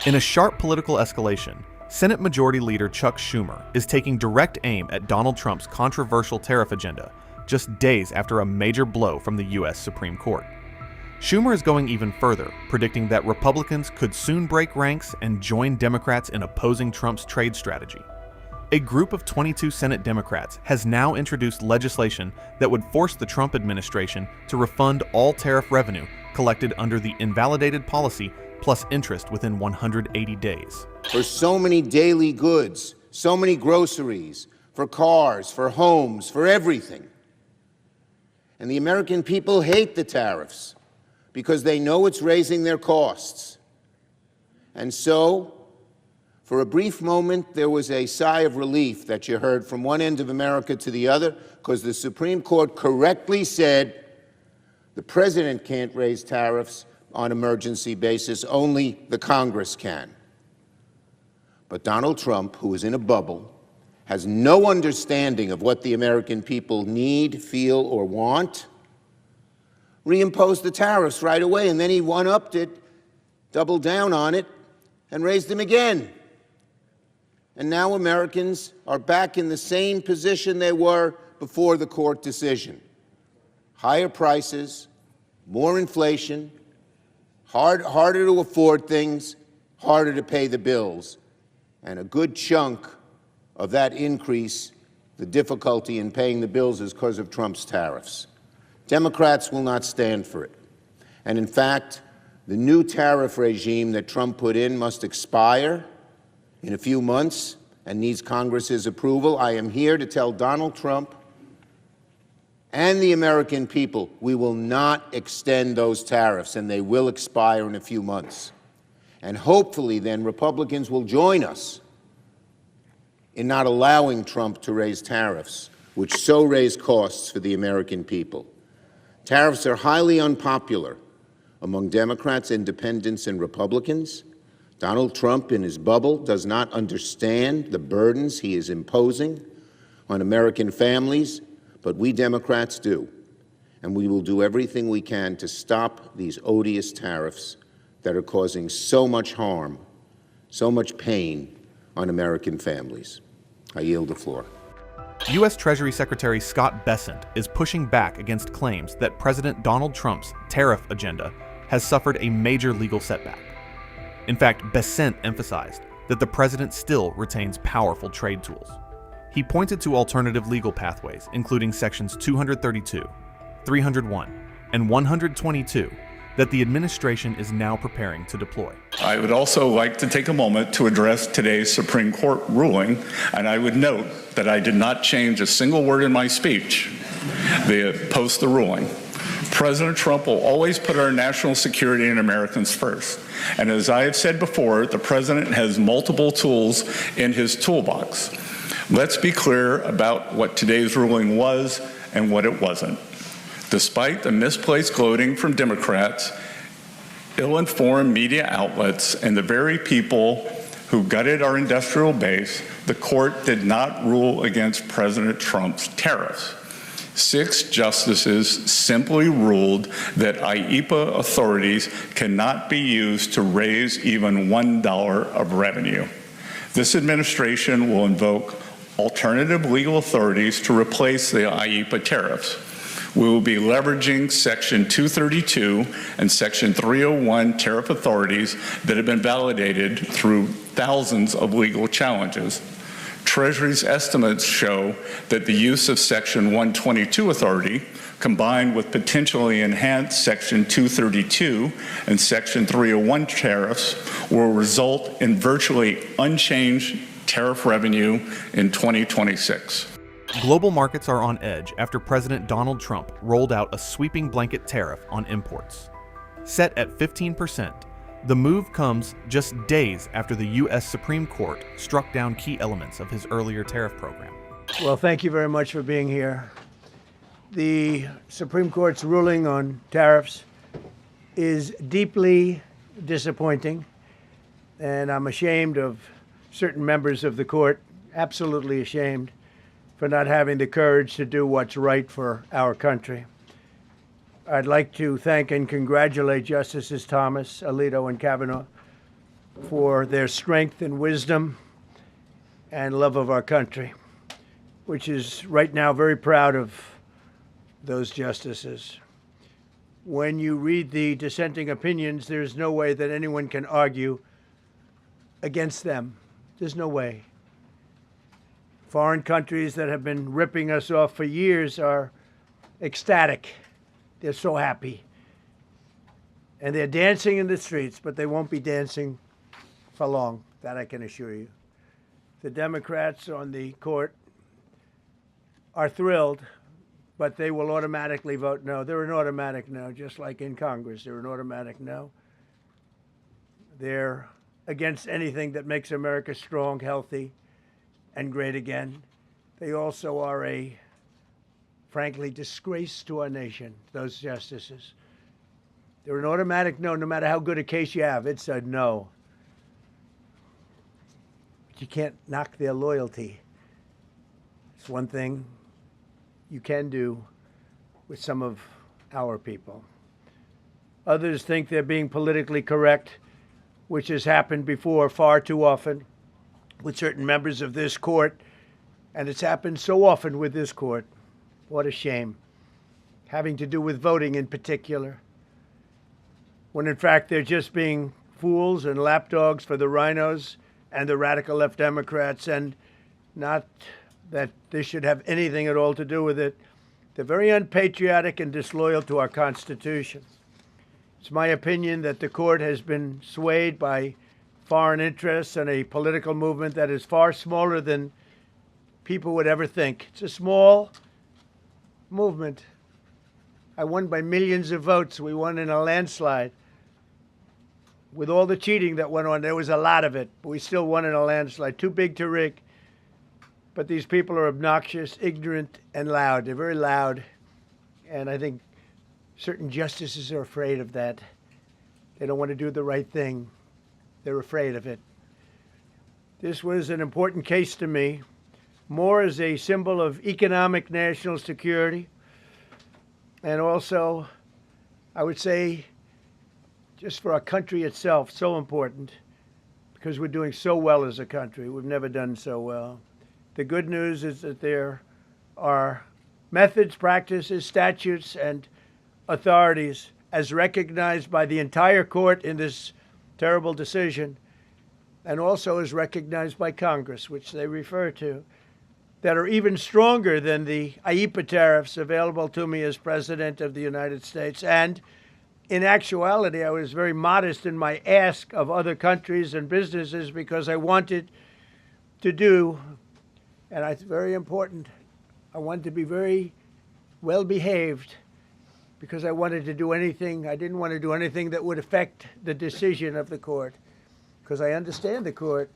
In a sharp political escalation, Senate Majority Leader Chuck Schumer is taking direct aim at Donald Trump's controversial tariff agenda just days after a major blow from the U.S. Supreme Court. Schumer is going even further, predicting that Republicans could soon break ranks and join Democrats in opposing Trump's trade strategy. A group of 22 Senate Democrats has now introduced legislation that would force the Trump administration to refund all tariff revenue collected under the invalidated policy plus interest within 180 days. For so many daily goods, so many groceries, for cars, for homes, for everything. And the American people hate the tariffs because they know it's raising their costs. And so, for a brief moment, there was a sigh of relief that you heard from one end of America to the other, because the Supreme Court correctly said the president can't raise tariffs on emergency basis, only the Congress can. But Donald Trump, who is in a bubble, has no understanding of what the American people need, feel, or want, reimposed the tariffs right away, and then he one-upped it, doubled down on it, and raised them again. And now Americans are back in the same position they were before the court decision. Higher prices, more inflation, harder to afford things, harder to pay the bills. And a good chunk of that increase, the difficulty in paying the bills, is because of Trump's tariffs. Democrats will not stand for it. And in fact, the new tariff regime that Trump put in must expire in a few months and needs Congress's approval. I am here to tell Donald Trump and the American people we will not extend those tariffs, and they will expire in a few months. And hopefully then Republicans will join us in not allowing Trump to raise tariffs, which so raise costs for the American people. Tariffs are highly unpopular among Democrats, independents, and Republicans. Donald Trump, in his bubble, does not understand the burdens he is imposing on American families, but we Democrats do. And we will do everything we can to stop these odious tariffs that are causing so much harm, so much pain on American families. I yield the floor. U.S. Treasury Secretary Scott Bessent is pushing back against claims that President Donald Trump's tariff agenda has suffered a major legal setback. In fact, Bessent emphasized that the president still retains powerful trade tools. He pointed to alternative legal pathways, including Sections 232, 301, and 122, that the administration is now preparing to deploy. I would also like to take a moment to address today's Supreme Court ruling, and I would note that I did not change a single word in my speech post the ruling. President Trump will always put our national security and Americans first. And as I have said before, the president has multiple tools in his toolbox. Let's be clear about what today's ruling was and what it wasn't. Despite the misplaced gloating from Democrats, ill-informed media outlets, and the very people who gutted our industrial base, the court did not rule against President Trump's tariffs. 6 justices simply ruled that IEEPA authorities cannot be used to raise even $1 of revenue. This administration will invoke alternative legal authorities to replace the IEEPA tariffs. We will be leveraging Section 232 and Section 301 tariff authorities that have been validated through thousands of legal challenges. Treasury's estimates show that the use of Section 122 authority, combined with potentially enhanced Section 232 and Section 301 tariffs, will result in virtually unchanged tariff revenue in 2026. Global markets are on edge after President Donald Trump rolled out a sweeping blanket tariff on imports. Set at 15%, the move comes just days after the U.S. Supreme Court struck down key elements of his earlier tariff program. Well, thank you very much for being here. The Supreme Court's ruling on tariffs is deeply disappointing, and I'm ashamed of certain members of the court, absolutely ashamed, for not having the courage to do what's right for our country. I'd like to thank and congratulate Justices Thomas, Alito, and Kavanaugh for their strength and wisdom and love of our country, which is right now very proud of those justices. When you read the dissenting opinions, there's no way that anyone can argue against them. There's no way. Foreign countries that have been ripping us off for years are ecstatic. They're so happy. And they're dancing in the streets, but they won't be dancing for long, that I can assure you. The Democrats on the court are thrilled, but they will automatically vote no. They're an automatic no, just like in Congress. They're an automatic no. They're against anything that makes America strong, healthy, and great again. They also are a, frankly, disgrace to our nation, those justices. They're an automatic no, no matter how good a case you have. It's a no. But you can't knock their loyalty. It's one thing you can do with some of our people. Others think they're being politically correct, which has happened before far too often with certain members of this court, and it's happened so often with this court. What a shame. Having to do with voting in particular, when in fact they're just being fools and lapdogs for the rhinos and the radical left Democrats, and not that this should have anything at all to do with it. They're very unpatriotic and disloyal to our Constitution. It's my opinion that the court has been swayed by foreign interests and a political movement that is far smaller than people would ever think. It's a small movement. I won by millions of votes. We won in a landslide. With all the cheating that went on, there was a lot of it, but we still won in a landslide. Too big to rig. But these people are obnoxious, ignorant, and loud. They're very loud. And I think certain justices are afraid of that. They don't want to do the right thing. They're afraid of it. This was an important case to me, more as a symbol of economic national security, and also, I would say, just for our country itself, so important, because we're doing so well as a country. We've never done so well. The good news is that there are methods, practices, statutes, and authorities, as recognized by the entire court in this terrible decision, and also as recognized by Congress, which they refer to, that are even stronger than the IEEPA tariffs available to me as President of the United States. And in actuality, I was very modest in my ask of other countries and businesses because I wanted to do, and it's very important, I wanted to be very well behaved because I wanted to do anything, I didn't want to do anything that would affect the decision of the court, because I understand the court.